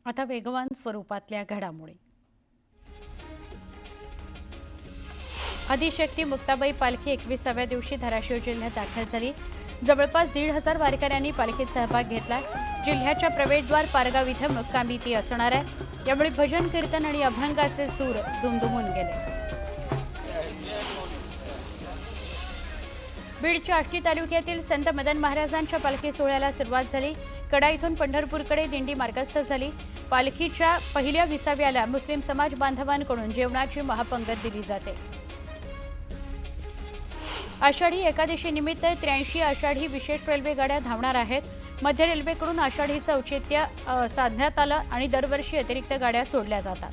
आता वेगवान स्वरूपातल्या घडामोडी। आदिशक्ती मुक्ताबाई पालखी 21व्या दिवशी धाराशिव जिल्ह्यात दाखल झाली। जवळपास 1,500 वारकऱ्यांनी पालखीत सहभाग घेतला। जिल्ह्याच्या प्रवेशद्वार पारगाव इथं मुक्कामी ती असणार आहे। यावेळी भजन कीर्तन आणि अभंगाचे सूर दुमदुमून गेले। बीडच्या आष्टी तालुक्यातील संत मदन महाराजांच्या पालखी सोहळ्याला सुरुवात झाली। कडा इथून पंढरपूरकडे दिंडी मार्गस्थ झाली। पालखीच्या पहिल्या विसाव्याला मुस्लिम समाज बांधवांकडून जेवणाची महापंगत दिली जाते। आषाढी एकादशी निमित्त 83 आषाढी विशेष रेल्वे गाड्या धावणार आहेत। मध्य रेल्वेकडून आषाढीचं औचित्य साधण्यात आलं आणि दरवर्षी अतिरिक्त गाड्या सोडल्या जातात।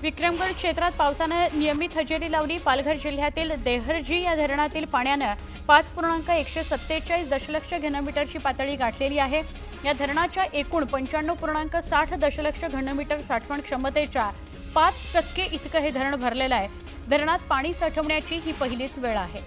विक्रमगड क्षेत्रात पावसानं नियमित हजेरी लावली। पालघर जिल्ह्यातील देहरजी या धरणातील पाण्यानं 5.147 दशलक्ष घनमीटरची पातळी गाठलेली आहे। या धरणाच्या एकूण 95.60 दशलक्ष घनमीटर साठवण क्षमतेच्या 5% इतकं हे धरण भरलेलं आहे। धरणात पाणी साठवण्याची ही पहिलीच वेळ आहे।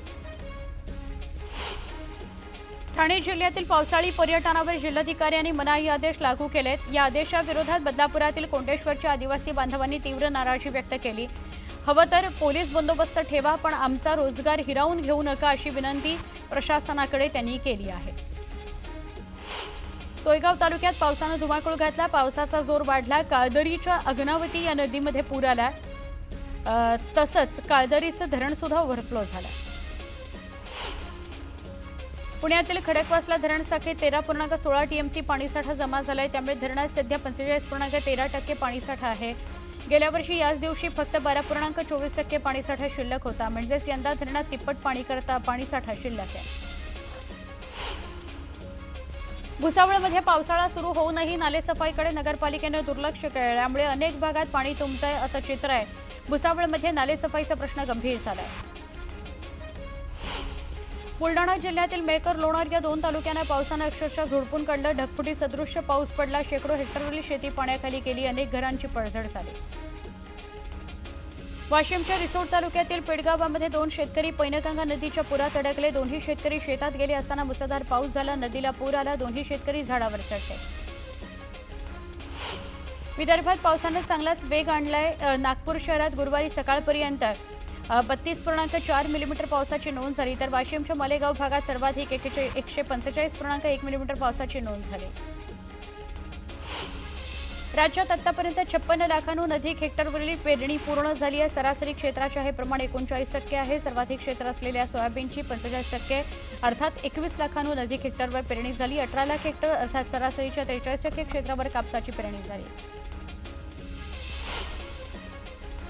ठाणे जिल्ह्यातील पावसाळी पर्यटनावर जिल्हाधिकाऱ्यांनी मनाई आदेश लागू केलेत। या आदेशाविरोधात बदलापुरातील कोंडेश्वरच्या आदिवासी बांधवांनी तीव्र नाराजी व्यक्त केली। हवं तर पोलीस बंदोबस्त ठेवा, पण आमचा रोजगार हिरावून घेऊ नका अशी विनंती प्रशासनाकडे त्यांनी केली आहे। सोयगाव तालुक्यात पावसानं धुमाकूळ घातला। पावसाचा जोर वाढला। काळदरीच्या अग्नावती या नदीमध्ये पूर आला। तसंच काळदरीचं धरण सुद्धा ओव्हरफ्लो झालं। पुण्यातील खडकवासला धरण साखळीत 13.16 टीएमसी पाणीसाठा जमा झालाय। त्यामुळे धरणात सध्या 45.13% पाणीसाठा आहे। गेल्या वर्षी याच दिवशी फक्त 12.24% पाणीसाठा शिल्लक होता। म्हणजेच यंदा धरणात तिप्पट पाणीसाठा शिल्लक आहे। भुसावळमध्ये पावसाळा सुरू होऊनही नालेसफाईकडे नगरपालिकेने दुर्लक्ष केल्यामुळे अनेक भागात पाणी तुंबतंय असं चित्र आहे। भुसावळमध्ये नालेसफाईचा प्रश्न गंभीर झालाय। बुलडाणा जिल्ह्यातील मेकर लोणार या 2 तालुक्यांना पावसानं अक्षरशः झोडपून काढलं। ढगफुटी सदृश्य पाऊस पडला। शेकडो हेक्टरवरील शेती पाण्याखाली गेली। अनेक घरांची पडझड झाली। वाशिमच्या रिसोड तालुक्यातील पेडगावामध्ये 2 शेतकरी पैनगंगा नदीच्या पुरात अडकले। दोन्ही शेतकरी शेतात गेले असताना मुसळधार पाऊस झाला। नदीला पूर आला। दोन्ही शेतकरी झाडावर चढले। विदर्भात पावसाने चांगलाच वेग आणलाय। नागपूर शहरात गुरुवारी सकाळपर्यंत 32.4 मिलीमीटर पावसाची नोंद झाली, तर वाशिमच्या मालेगाव भागात सर्वाधिक 145.1 मिलीमीटर पावसाची नोंद झाली। राज्यात आतापर्यंत 56 लाखांहून अधिक हेक्टरवरील पेरणी पूर्ण झाली आहे। सरासरी क्षेत्राचे हे प्रमाण 39% आहे। सर्वाधिक क्षेत्र असलेल्या सोयाबीनची 45% अर्थात 21 लाखांहून अधिक हेक्टरवर पेरणी झाली। 18 लाख हेक्टर अर्थात सरासरीच्या 43% क्षेत्रावर कापसाची पेरणी झाली।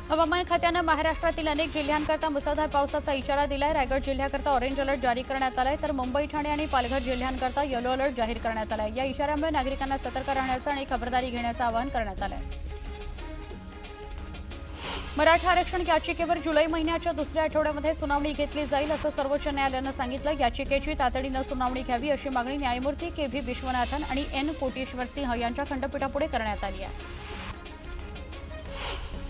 हवामान खात्यानं महाराष्ट्रातील अनेक जिल्ह्यांकरता मुसळधार पावसाचा इशारा दिलाय। रायगड जिल्ह्याकरता ऑरेंज अलर्ट जारी करण्यात आलाय, तर मुंबई, ठाणे आणि पालघर जिल्ह्यांकरता येलो अलर्ट जाहीर करण्यात आलाय। या इशाऱ्यामुळे नागरिकांना सतर्क राहण्याचं आणि खबरदारी घेण्याचं आवाहन करण्यात आलंय। मराठा आरक्षण याचिकेवर जुलै महिन्याच्या दुसऱ्या आठवड्यामध्ये सुनावणी घेतली जाईल असं सर्वोच्च न्यायालयानं सांगितलं। याचिकेची तातडीनं सुनावणी घ्यावी अशी मागणी न्यायमूर्ती के.व्ही. विश्वनाथन आणि एन. कोटेश्वर सिंह यांच्या खंडपीठापुढे करण्यात आली आहे।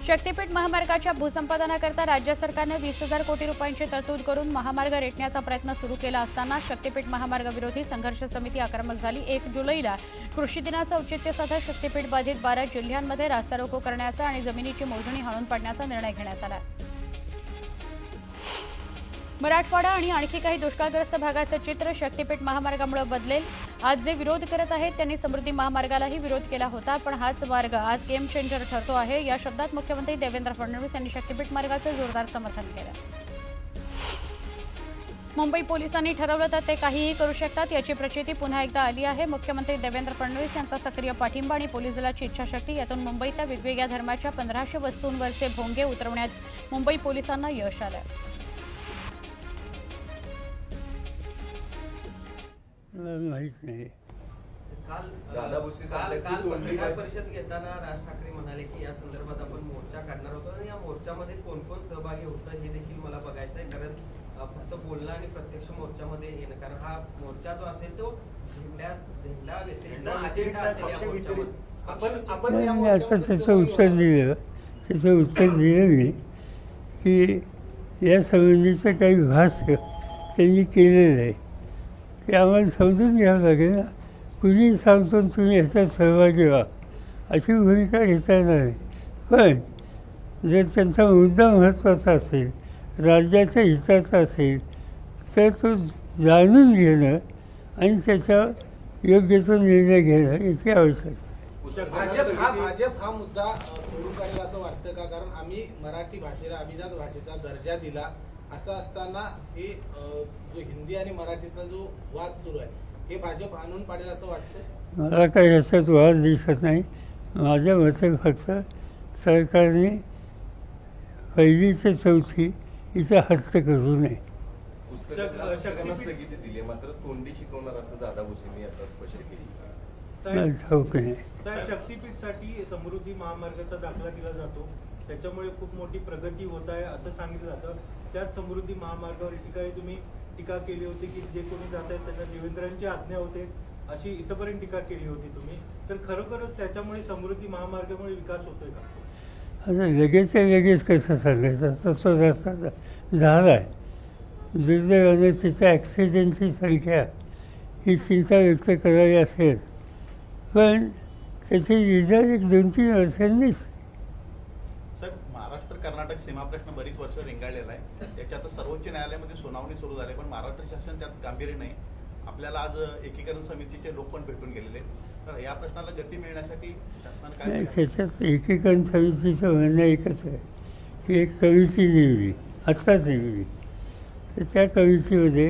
शक्तीपीठ महामार्गाच्या भूसंपादनाकरता राज्य सरकारनं 20,000 कोटी रुपयांची तरतूद करून महामार्ग रेटण्याचा प्रयत्न सुरू केला असताना शक्तीपीठ महामार्गविरोधी संघर्ष समिती आक्रमक झाली। 1 जुलैला कृषी दिनाचं औचित्य साधत शक्तीपीठ बाधित 12 जिल्ह्यांमध्ये रास्ता रोको करण्याचा आणि जमिनीची मोजणी हाणून पाडण्याचा निर्णय घेण्यात आला। मराठवाडा आणि आणखी काही दुष्काळग्रस्त भागाचं चित्र शक्तीपीठ महामार्गामुळे बदलेल। आज जे विरोध करत आहेत त्यांनी समृद्धी महामार्गालाही विरोध केला होता, पण हाच मार्ग आज गेम चेंजर ठरतो आहे। या शब्दात मुख्यमंत्री देवेंद्र फडणवीस यांनी शक्तीपीठ मार्गाचं जोरदार समर्थन केलं। मुंबई पोलिसांनी ठरवलं तर ते काहीही करू शकतात याची प्रचिती पुन्हा एकदा आली आहे। मुख्यमंत्री देवेंद्र फडणवीस यांचा सक्रिय पाठिंबा आणि पोलीस दलाची इच्छाशक्ती यातून मुंबईतल्या वेगवेगळ्या धर्माच्या 1500 वस्तूंवरचे भोंगे उतरवण्यात मुंबई पोलिसांना यश आलं। माहीत नाही। काल पत्रकार परिषद घेताना राज ठाकरे म्हणाले की या संदर्भात आपण मोर्चा काढणार होतो आणि या मोर्चामध्ये कोण कोण सहभागी होतं हे देखील मला बघायचं आहे, कारण फक्त बोलणं आणि प्रत्यक्ष मोर्चामध्ये येणं, कारण हा मोर्चा जो असेल तो झेंडा व्यतिरिक्त अजेंडा असेल या मोर्चामध्ये। आता त्याचं उत्तर दिलं मी की या संबंधीचा काही भाष्य त्यांनी केलेलं आहे, ते आम्हाला समजून घ्यावं लागेल ना। कुणी सांगतो तुम्ही ह्याच्यात सहभागी व्हा अशी भूमिका घेता येणार नाही. पण जर त्यांचा मुद्दा महत्त्वाचा असेल, राज्याच्या हिताचा असेल, तर तो जाणून घेणं आणि त्याच्यावर योग्य तो निर्णय घेणं याची आवश्यकता भाजप हा मुद्दा सोडून काढेल असं वाटतं का? कारण आम्ही मराठी भाषेला अभिजात भाषेचा दर्जा दिला असं असताना हे जो हिंदी आणि मराठीचा जो वाद सुरू आहे हे भाजप आणून पाडेल असं वाटतं? मला काही याच्यात वाद दिसत नाही. माझ्या मते फक्त सरकारने 1ली ते 4थी इथं हस्त करू नये. पुस्तकांना स्थगिती दिली, मात्र तोंडी शिकवणार असं दादा भुसेंनी आता स्पष्ट केली. मला ठाऊक नाही. साहेब, शक्तीपीठसाठी समृद्धी महामार्गाचा दाखला दिला जातो, त्याच्यामुळे खूप मोठी प्रगती होत आहे असं सांगितलं जातं. त्याच समृद्धी महामार्गावर ठिकाणी तुम्ही टीका केली होती की जे कोणी जात आहेत त्यांना देवेंद्रांची आज्ञा होते अशी इथपर्यंत टीका केली होती तुम्ही. तर खरोखरच त्याच्यामुळे समृद्धी महामार्गामुळे विकास होतोय का? आता लगेच कसं सांगायचं, तर तो रस्ता झाला आहे. दुर्दैवाने तिथं ॲक्सिडेंटची संख्या ही चिंता व्यक्त करावी असेल, पण त्याची रिझल्ट 1-2-3 वर्षांनीच. सर, महाराष्ट्र कर्नाटक सीमाप्रश्न बरीच वर्ष रेंगाळलेला आहे. त्याच्या आता सर्वोच्च न्यायालयामध्ये सुनावणी सुरू झाली, पण महाराष्ट्र शासन त्यात गांभीर्य नाही. आपल्याला आज एकीकरण समितीचे लोक पण भेटून गेलेले. तर या प्रश्नाला गती मिळण्यासाठी शासनाने काय नाही, केलं? त्याच्यात एकीकरण समितीचं म्हणणं एकच आहे की एक कमिटी नेमली, आत्ताच नेमली, तर त्या कमिटीमध्ये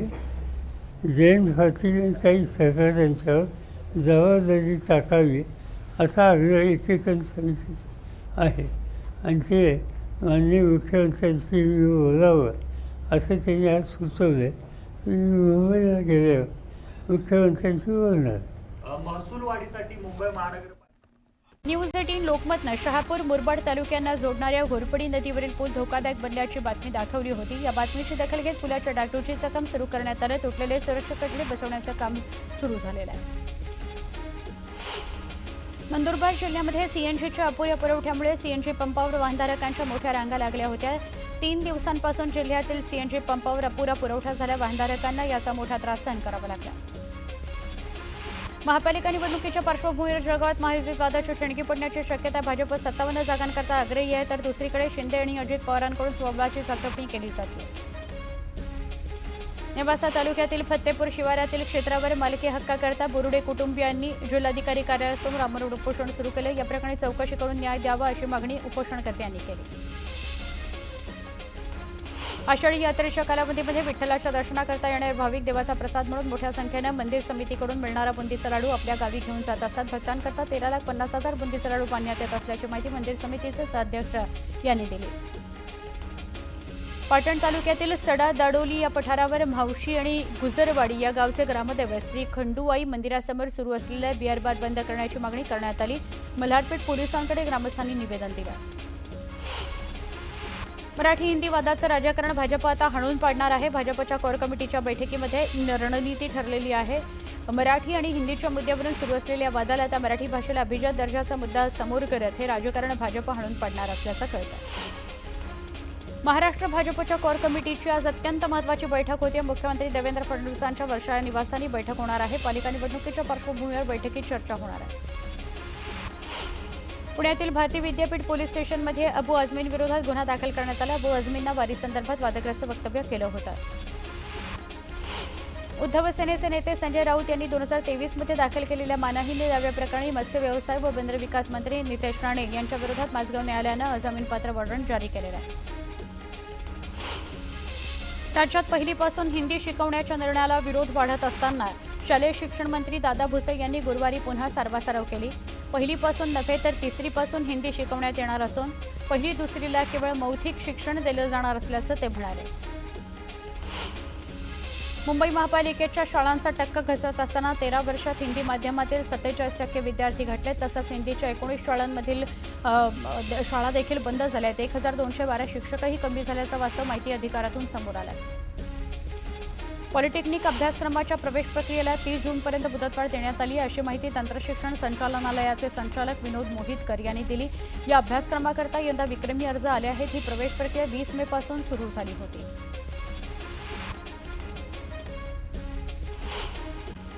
जयंत पाटील आणि काही सहकाऱ्यांच्यावर जबाबदारी टाकावी असा आग्रह एकीकरण समितीचा आहे. आणि ते माननीय मुख्यमंत्र्यांशी मी बोलावं असं त्यांनी आज सुचवलं. तुम्ही मुंबईला गेल्यावर मुख्यमंत्र्यांशी बोलणार. महसूल वाढीसाठी मुंबई महानगरपालिका न्यूज 18 लोकमतनं शहापूर मुरबाड तालुक्यांना जोडणाऱ्या घोरपडी नदीवरील पूल धोकादायक बनल्याची बातमी दाखवली होती. या बातमीची दखल घेत पुलाच्या डागडुजीचं काम सुरू करण्यात आलं. तुटलेले सुरक्षा कटले बसवण्याचं काम सुरू झालेलं आहे. नंदुरबार जिल्ह्यामध्ये सीएनजीच्या अपुऱ्या पुरवठ्यामुळे सीएनजी पंपावर वाहनधारकांच्या मोठ्या रांगा लागल्या होत्या. 3 दिवसांपासून जिल्ह्यातील सीएनजी पंपावर अपुरा पुरवठा झाल्या. वाहनधारकांना याचा मोठा त्रास सहन करावा लागला. महापालिका निवडणुकीच्या पार्श्वभूमीवर जळगावात महायुतीत वादाची ठणकी पडण्याची शक्यता. भाजप 57 जागांकरता आग्रही आहे, तर दुसरीकडे शिंदे आणि अजित पवारांकडून स्वबळाची चाचपणी केली जाते. नेवासा तालुक्यातील फत्तेपूर शिवारातील क्षेत्रावर मालकी हक्काकरता बोरुडे कुटुंबियांनी जिल्हाधिकारी कार्यालयासमोर आमरण उपोषण सुरू केले. या प्रकरणी चौकशी करून न्याय द्यावा अशी मागणी उपोषणकर्त्यांनी केली. आषाढी यात्रेच्या कालावधीमध्ये विठ्ठलाच्या दर्शनाकरता येणारे भाविक देवाचा प्रसाद म्हणून मोठ्या संख्येनं मंदिर समितीकडून मिळणारा बुंदीचा लाडू आपल्या गावी घेऊन जात असतात. भक्तांकरता 13,50,000 बुंदीचा लाडू बांधण्यात येत असल्याची माहिती मंदिर समितीचे सहअध्यक्ष यांनी दिली. पाटण तालुक्यातील सडा दाडोली या पठारावर म्हावशी आणि गुजरवाडी या गावचे ग्रामदैवत श्री खंडूबाई मंदिरासमोर सुरू असलेल्या बिअर बार बंद करण्याची मागणी करण्यात आली. मल्हारपेठ पोलिसांकडे ग्रामस्थांनी निवेदन दिलं. मराठी हिंदी वादाचं राजकारण भाजप आता हाणून पाडणार आहे. भाजपच्या कोर कमिटीच्या बैठकीमध्ये रणनीती ठरलेली आहे. मराठी आणि हिंदीच्या मुद्द्यावरून सुरू असलेल्या वादाला आता मराठी भाषेला अभिजात दर्जाचा मुद्दा समोर करत हे राजकारण भाजप हाणून पाडणार असल्याचं कळतं. महाराष्ट्र भाजपच्या कोर कमिटीची आज अत्यंत महत्त्वाची बैठक होती. मुख्यमंत्री देवेंद्र फडणवीसांच्या वर्षा निवासस्थानी बैठक होणार आहे. पालिका निवडणुकीच्या पार्श्वभूमीवर बैठकीत चर्चा होणार आहे. पुण्यातील भारतीय विद्यापीठ पोलीस स्टेशनमध्ये अबू आझमीन विरोधात गुन्हा दाखल करण्यात आला. अबू आझमींना वारीसंदर्भात वादग्रस्त वक्तव्य केलं होतं. उद्धव सेनेचे नेते संजय राऊत यांनी 2023 मध्ये दाखल केलेल्या मानहानी दाव्याप्रकरणी मत्स्य व्यवसाय व बंदर विकास मंत्री नितेश राणे यांच्या विरोधात माझगाव न्यायालयानं अजामीनपात्र वॉरंट जारी केलेलं आहे. राज्यात पहिलीपासून हिंदी शिकवण्याच्या निर्णयाला विरोध वाढत असताना शालेय शिक्षण मंत्री दादा भुसे यांनी गुरुवारी पुन्हा सारवासारव केली. पहिलीपासून नव्हे तर तिसरीपासून हिंदी शिकवण्यात येणार असून पहिली दुसरीला केवळ मौखिक शिक्षण दिलं जाणार असल्याचं ते म्हणाले. मुंबई महापालिकेच्या शाळांचा टक्का घसरत असताना 13 वर्षात हिंदी माध्यमातील 47% विद्यार्थी घटले. तसंच हिंदीच्या 19 शाळांमधील शाळा देखील बंद झाल्या आहेत. 1212 शिक्षकही कमी झाल्याचं वास्तव माहिती अधिकारातून समोर आलं. पॉलिटेक्निक अभ्यासक्रमाच्या प्रवेश प्रक्रियेला 30 जूनपर्यंत मुदतवाढ देण्यात आली अशी माहिती तंत्रशिक्षण संचालनालयाचे संचालक विनोद मोहितकर यांनी दिली. या अभ्यासक्रमाकरता यंदा विक्रमी अर्ज आले आहेत. ही प्रवेश प्रक्रिया 20 मे पासून सुरू झाली होती.